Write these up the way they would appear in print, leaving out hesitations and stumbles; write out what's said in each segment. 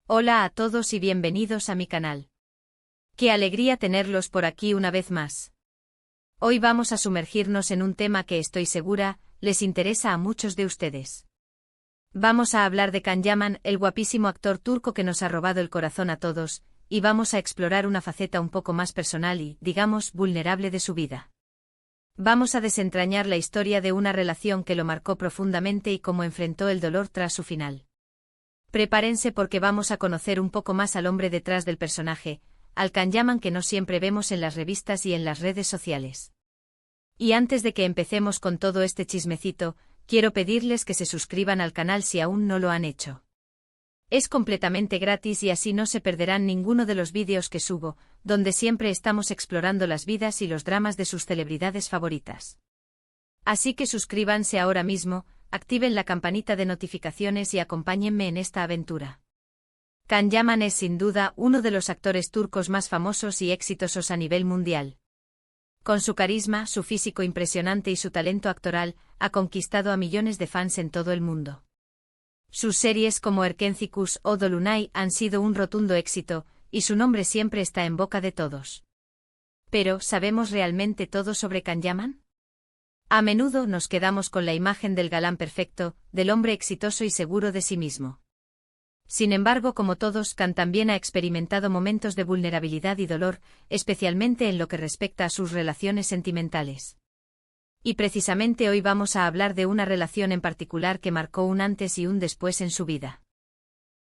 Hola a todos y bienvenidos a mi canal. Qué alegría tenerlos por aquí una vez más. Hoy vamos a sumergirnos en un tema que estoy segura les interesa a muchos de ustedes. Vamos a hablar de Can Yaman, el guapísimo actor turco que nos ha robado el corazón a todos, y vamos a explorar una faceta un poco más personal y, digamos, vulnerable de su vida. Vamos a desentrañar la historia de una relación que lo marcó profundamente y cómo enfrentó el dolor tras su final. Prepárense porque vamos a conocer un poco más al hombre detrás del personaje, al Can Yaman que no siempre vemos en las revistas y en las redes sociales. Y antes de que empecemos con todo este chismecito, quiero pedirles que se suscriban al canal si aún no lo han hecho. Es completamente gratis y así no se perderán ninguno de los vídeos que subo, donde siempre estamos explorando las vidas y los dramas de sus celebridades favoritas. Así que suscríbanse ahora mismo, activen la campanita de notificaciones y acompáñenme en esta aventura. Can Yaman es sin duda uno de los actores turcos más famosos y exitosos a nivel mundial. Con su carisma, su físico impresionante y su talento actoral, ha conquistado a millones de fans en todo el mundo. Sus series como Erkencikus o Dolunay han sido un rotundo éxito, y su nombre siempre está en boca de todos. Pero, ¿sabemos realmente todo sobre Can Yaman? A menudo nos quedamos con la imagen del galán perfecto, del hombre exitoso y seguro de sí mismo. Sin embargo, como todos, Can también ha experimentado momentos de vulnerabilidad y dolor, especialmente en lo que respecta a sus relaciones sentimentales. Y precisamente hoy vamos a hablar de una relación en particular que marcó un antes y un después en su vida.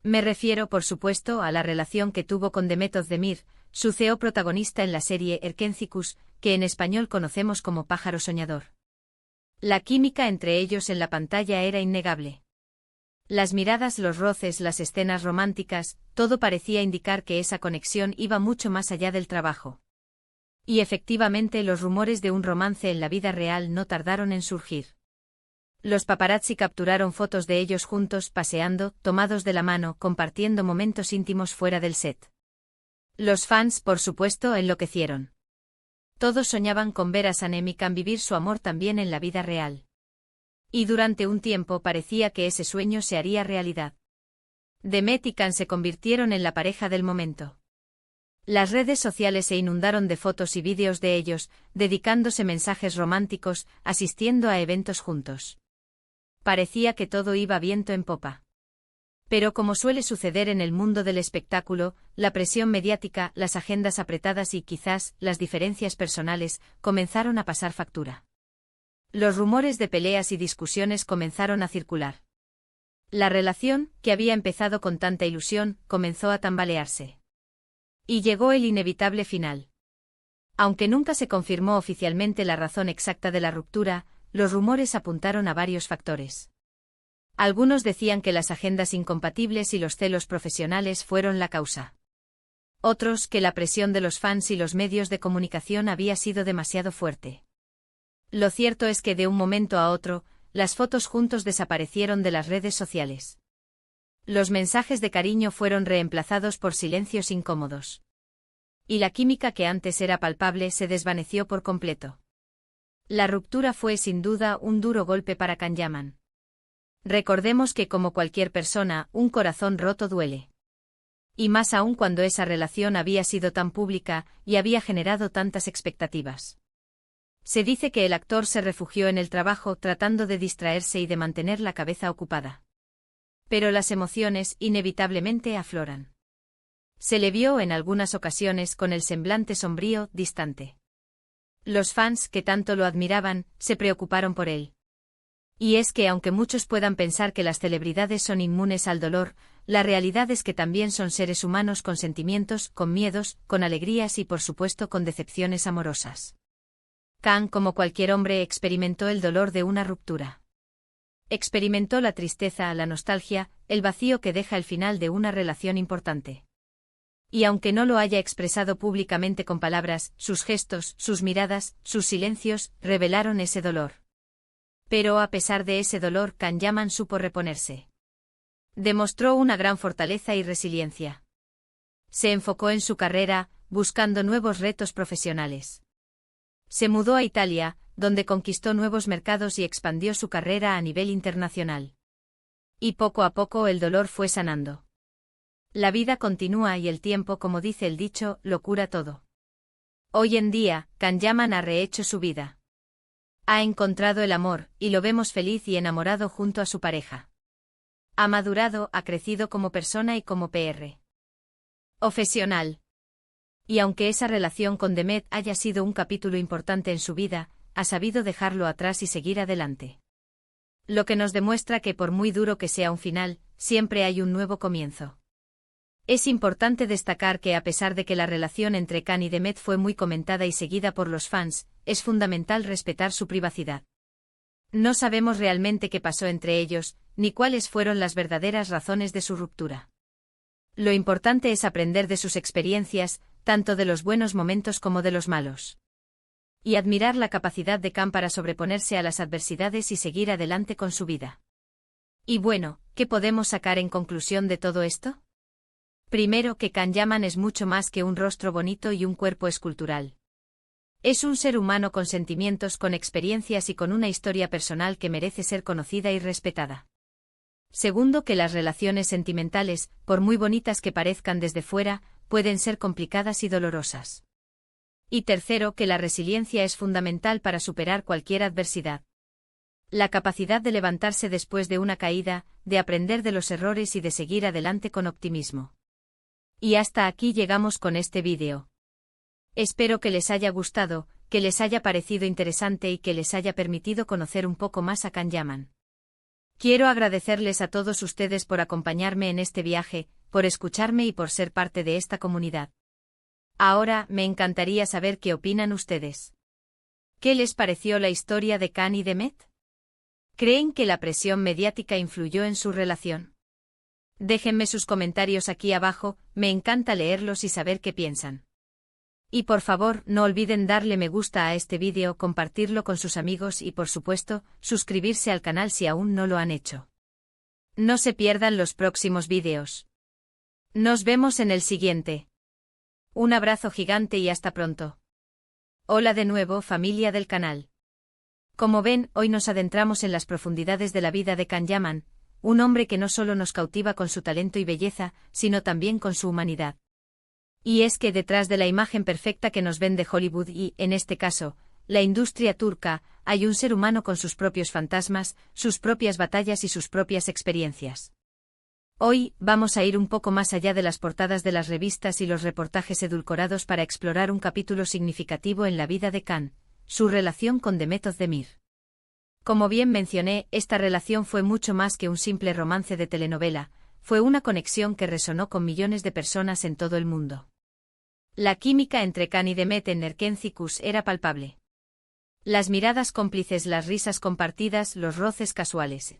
Me refiero, por supuesto, a la relación que tuvo con Demet Özdemir, su CEO protagonista en la serie Erkencikus, que en español conocemos como Pájaro Soñador. La química entre ellos en la pantalla era innegable. Las miradas, los roces, las escenas románticas, todo parecía indicar que esa conexión iba mucho más allá del trabajo. Y efectivamente los rumores de un romance en la vida real no tardaron en surgir. Los paparazzi capturaron fotos de ellos juntos paseando, tomados de la mano, compartiendo momentos íntimos fuera del set. Los fans, por supuesto, enloquecieron. Todos soñaban con ver a Sanem y Can vivir su amor también en la vida real. Y durante un tiempo parecía que ese sueño se haría realidad. Demet y Can se convirtieron en la pareja del momento. Las redes sociales se inundaron de fotos y vídeos de ellos, dedicándose mensajes románticos, asistiendo a eventos juntos. Parecía que todo iba viento en popa. Pero como suele suceder en el mundo del espectáculo, la presión mediática, las agendas apretadas y quizás las diferencias personales comenzaron a pasar factura. Los rumores de peleas y discusiones comenzaron a circular. La relación, que había empezado con tanta ilusión, comenzó a tambalearse. Y llegó el inevitable final. Aunque nunca se confirmó oficialmente la razón exacta de la ruptura, los rumores apuntaron a varios factores. Algunos decían que las agendas incompatibles y los celos profesionales fueron la causa. Otros, que la presión de los fans y los medios de comunicación había sido demasiado fuerte. Lo cierto es que de un momento a otro, las fotos juntos desaparecieron de las redes sociales. Los mensajes de cariño fueron reemplazados por silencios incómodos. Y la química que antes era palpable se desvaneció por completo. La ruptura fue sin duda un duro golpe para Can Yaman. Recordemos que como cualquier persona, un corazón roto duele. Y más aún cuando esa relación había sido tan pública y había generado tantas expectativas. Se dice que el actor se refugió en el trabajo tratando de distraerse y de mantener la cabeza ocupada. Pero las emociones inevitablemente afloran. Se le vio en algunas ocasiones con el semblante sombrío, distante. Los fans, que tanto lo admiraban, se preocuparon por él. Y es que aunque muchos puedan pensar que las celebridades son inmunes al dolor, la realidad es que también son seres humanos con sentimientos, con miedos, con alegrías y por supuesto con decepciones amorosas. Can, como cualquier hombre, experimentó el dolor de una ruptura. Experimentó la tristeza, la nostalgia, el vacío que deja el final de una relación importante. Y aunque no lo haya expresado públicamente con palabras, sus gestos, sus miradas, sus silencios, revelaron ese dolor. Pero a pesar de ese dolor, Can Yaman supo reponerse. Demostró una gran fortaleza y resiliencia. Se enfocó en su carrera, buscando nuevos retos profesionales. Se mudó a Italia, donde conquistó nuevos mercados y expandió su carrera a nivel internacional. Y poco a poco el dolor fue sanando. La vida continúa y el tiempo, como dice el dicho, lo cura todo. Hoy en día, Can Yaman ha rehecho su vida. Ha encontrado el amor, y lo vemos feliz y enamorado junto a su pareja. Ha madurado, ha crecido como persona y como PR profesional. Y aunque esa relación con Demet haya sido un capítulo importante en su vida, ha sabido dejarlo atrás y seguir adelante. Lo que nos demuestra que por muy duro que sea un final, siempre hay un nuevo comienzo. Es importante destacar que a pesar de que la relación entre Can y Demet fue muy comentada y seguida por los fans, es fundamental respetar su privacidad. No sabemos realmente qué pasó entre ellos, ni cuáles fueron las verdaderas razones de su ruptura. Lo importante es aprender de sus experiencias, tanto de los buenos momentos como de los malos. Y admirar la capacidad de Can para sobreponerse a las adversidades y seguir adelante con su vida. Y bueno, ¿qué podemos sacar en conclusión de todo esto? Primero, que Can Yaman es mucho más que un rostro bonito y un cuerpo escultural. Es un ser humano con sentimientos, con experiencias y con una historia personal que merece ser conocida y respetada. Segundo, que las relaciones sentimentales, por muy bonitas que parezcan desde fuera, pueden ser complicadas y dolorosas. Y tercero, que la resiliencia es fundamental para superar cualquier adversidad. La capacidad de levantarse después de una caída, de aprender de los errores y de seguir adelante con optimismo. Y hasta aquí llegamos con este vídeo. Espero que les haya gustado, que les haya parecido interesante y que les haya permitido conocer un poco más a Can Yaman. Quiero agradecerles a todos ustedes por acompañarme en este viaje, por escucharme y por ser parte de esta comunidad. Ahora, me encantaría saber qué opinan ustedes. ¿Qué les pareció la historia de Can y Demet? ¿Creen que la presión mediática influyó en su relación? Déjenme sus comentarios aquí abajo, me encanta leerlos y saber qué piensan. Y por favor, no olviden darle me gusta a este vídeo, compartirlo con sus amigos y por supuesto, suscribirse al canal si aún no lo han hecho. No se pierdan los próximos vídeos. Nos vemos en el siguiente. Un abrazo gigante y hasta pronto. Hola de nuevo, familia del canal. Como ven, hoy nos adentramos en las profundidades de la vida de Can Yaman, un hombre que no solo nos cautiva con su talento y belleza, sino también con su humanidad. Y es que detrás de la imagen perfecta que nos vende Hollywood y, en este caso, la industria turca, hay un ser humano con sus propios fantasmas, sus propias batallas y sus propias experiencias. Hoy, vamos a ir un poco más allá de las portadas de las revistas y los reportajes edulcorados para explorar un capítulo significativo en la vida de Can, su relación con Demet Özdemir. Como bien mencioné, esta relación fue mucho más que un simple romance de telenovela, fue una conexión que resonó con millones de personas en todo el mundo. La química entre Can y Demet en Erkenci era palpable. Las miradas cómplices, las risas compartidas, los roces casuales.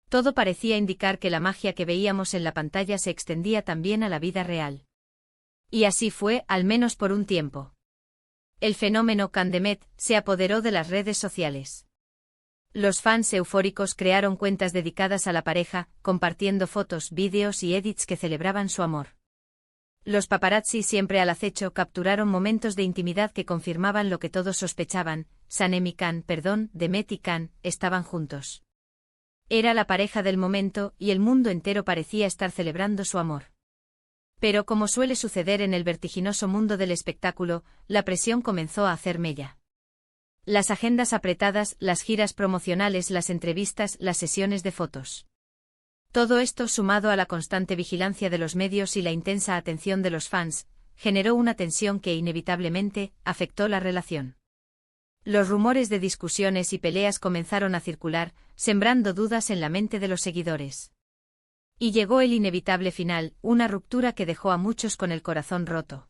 Todo parecía indicar que la magia que veíamos en la pantalla se extendía también a la vida real. Y así fue, al menos por un tiempo. El fenómeno Can Demet se apoderó de las redes sociales. Los fans eufóricos crearon cuentas dedicadas a la pareja, compartiendo fotos, vídeos y edits que celebraban su amor. Los paparazzi, siempre al acecho, capturaron momentos de intimidad que confirmaban lo que todos sospechaban: Demet y Can estaban juntos. Era la pareja del momento y el mundo entero parecía estar celebrando su amor. Pero como suele suceder en el vertiginoso mundo del espectáculo, la presión comenzó a hacer mella. Las agendas apretadas, las giras promocionales, las entrevistas, las sesiones de fotos. Todo esto, sumado a la constante vigilancia de los medios y la intensa atención de los fans, generó una tensión que inevitablemente afectó la relación. Los rumores de discusiones y peleas comenzaron a circular, sembrando dudas en la mente de los seguidores. Y llegó el inevitable final, una ruptura que dejó a muchos con el corazón roto.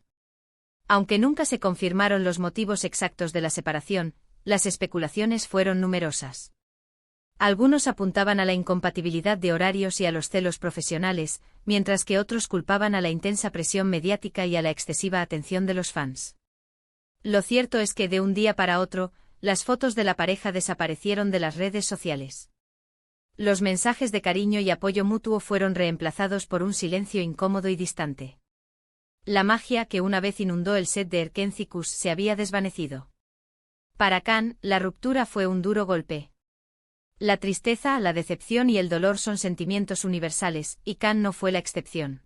Aunque nunca se confirmaron los motivos exactos de la separación, las especulaciones fueron numerosas. Algunos apuntaban a la incompatibilidad de horarios y a los celos profesionales, mientras que otros culpaban a la intensa presión mediática y a la excesiva atención de los fans. Lo cierto es que de un día para otro, las fotos de la pareja desaparecieron de las redes sociales. Los mensajes de cariño y apoyo mutuo fueron reemplazados por un silencio incómodo y distante. La magia que una vez inundó el set de Erkenci se había desvanecido. Para Can, la ruptura fue un duro golpe. La tristeza, la decepción y el dolor son sentimientos universales, y Can no fue la excepción.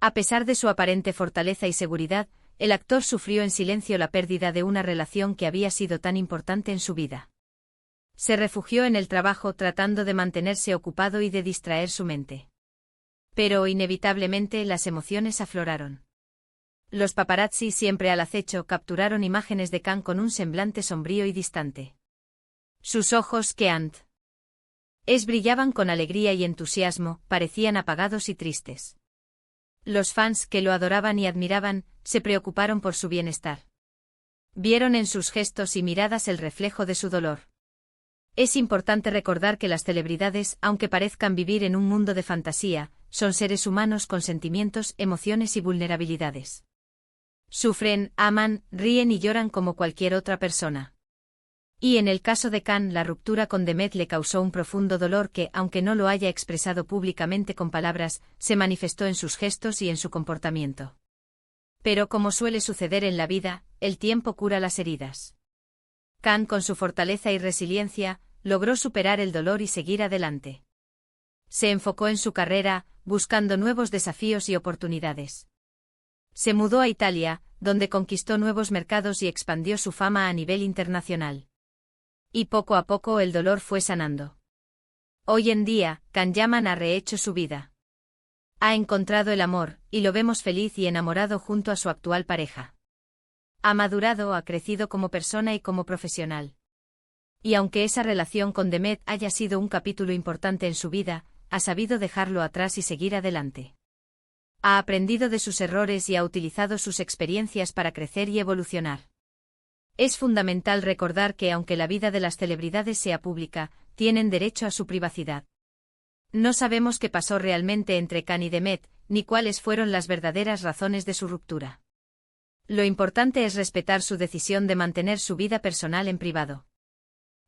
A pesar de su aparente fortaleza y seguridad, el actor sufrió en silencio la pérdida de una relación que había sido tan importante en su vida. Se refugió en el trabajo tratando de mantenerse ocupado y de distraer su mente. Pero inevitablemente las emociones afloraron. Los paparazzi, siempre al acecho, capturaron imágenes de Khan con un semblante sombrío y distante. Sus ojos, que antes brillaban con alegría y entusiasmo, parecían apagados y tristes. Los fans, que lo adoraban y admiraban, se preocuparon por su bienestar. Vieron en sus gestos y miradas el reflejo de su dolor. Es importante recordar que las celebridades, aunque parezcan vivir en un mundo de fantasía, son seres humanos con sentimientos, emociones y vulnerabilidades. Sufren, aman, ríen y lloran como cualquier otra persona. Y en el caso de Khan, la ruptura con Demet le causó un profundo dolor que, aunque no lo haya expresado públicamente con palabras, se manifestó en sus gestos y en su comportamiento. Pero como suele suceder en la vida, el tiempo cura las heridas. Khan, con su fortaleza y resiliencia, logró superar el dolor y seguir adelante. Se enfocó en su carrera, buscando nuevos desafíos y oportunidades. Se mudó a Italia, donde conquistó nuevos mercados y expandió su fama a nivel internacional. Y poco a poco el dolor fue sanando. Hoy en día, Can Yaman ha rehecho su vida. Ha encontrado el amor, y lo vemos feliz y enamorado junto a su actual pareja. Ha madurado, ha crecido como persona y como profesional. Y aunque esa relación con Demet haya sido un capítulo importante en su vida, ha sabido dejarlo atrás y seguir adelante. Ha aprendido de sus errores y ha utilizado sus experiencias para crecer y evolucionar. Es fundamental recordar que aunque la vida de las celebridades sea pública, tienen derecho a su privacidad. No sabemos qué pasó realmente entre Khan y Demet, ni cuáles fueron las verdaderas razones de su ruptura. Lo importante es respetar su decisión de mantener su vida personal en privado.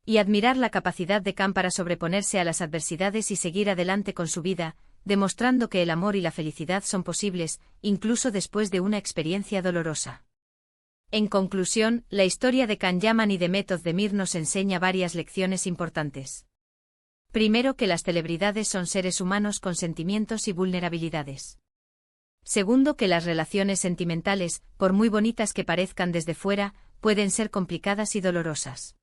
Y admirar la capacidad de Khan para sobreponerse a las adversidades y seguir adelante con su vida, demostrando que el amor y la felicidad son posibles, incluso después de una experiencia dolorosa. En conclusión, la historia de Can Yaman y Demet Özdemir nos enseña varias lecciones importantes. Primero, que las celebridades son seres humanos con sentimientos y vulnerabilidades. Segundo, que las relaciones sentimentales, por muy bonitas que parezcan desde fuera, pueden ser complicadas y dolorosas.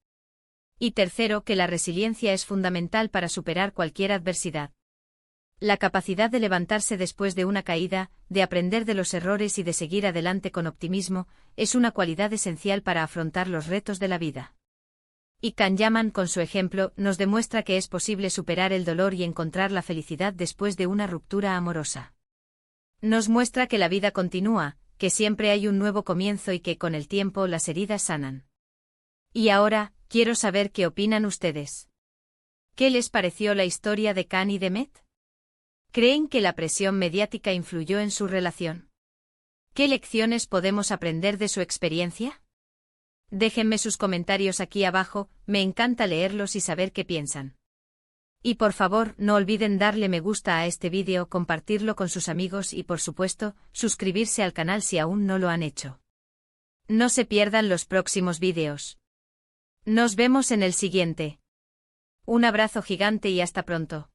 Y tercero, que la resiliencia es fundamental para superar cualquier adversidad. La capacidad de levantarse después de una caída, de aprender de los errores y de seguir adelante con optimismo, es una cualidad esencial para afrontar los retos de la vida. Y Can Yaman, con su ejemplo, nos demuestra que es posible superar el dolor y encontrar la felicidad después de una ruptura amorosa. Nos muestra que la vida continúa, que siempre hay un nuevo comienzo y que con el tiempo las heridas sanan. Y ahora, quiero saber qué opinan ustedes. ¿Qué les pareció la historia de Khan y Demet? ¿Creen que la presión mediática influyó en su relación? ¿Qué lecciones podemos aprender de su experiencia? Déjenme sus comentarios aquí abajo, me encanta leerlos y saber qué piensan. Y por favor, no olviden darle me gusta a este vídeo, compartirlo con sus amigos y por supuesto, suscribirse al canal si aún no lo han hecho. No se pierdan los próximos vídeos. Nos vemos en el siguiente. Un abrazo gigante y hasta pronto.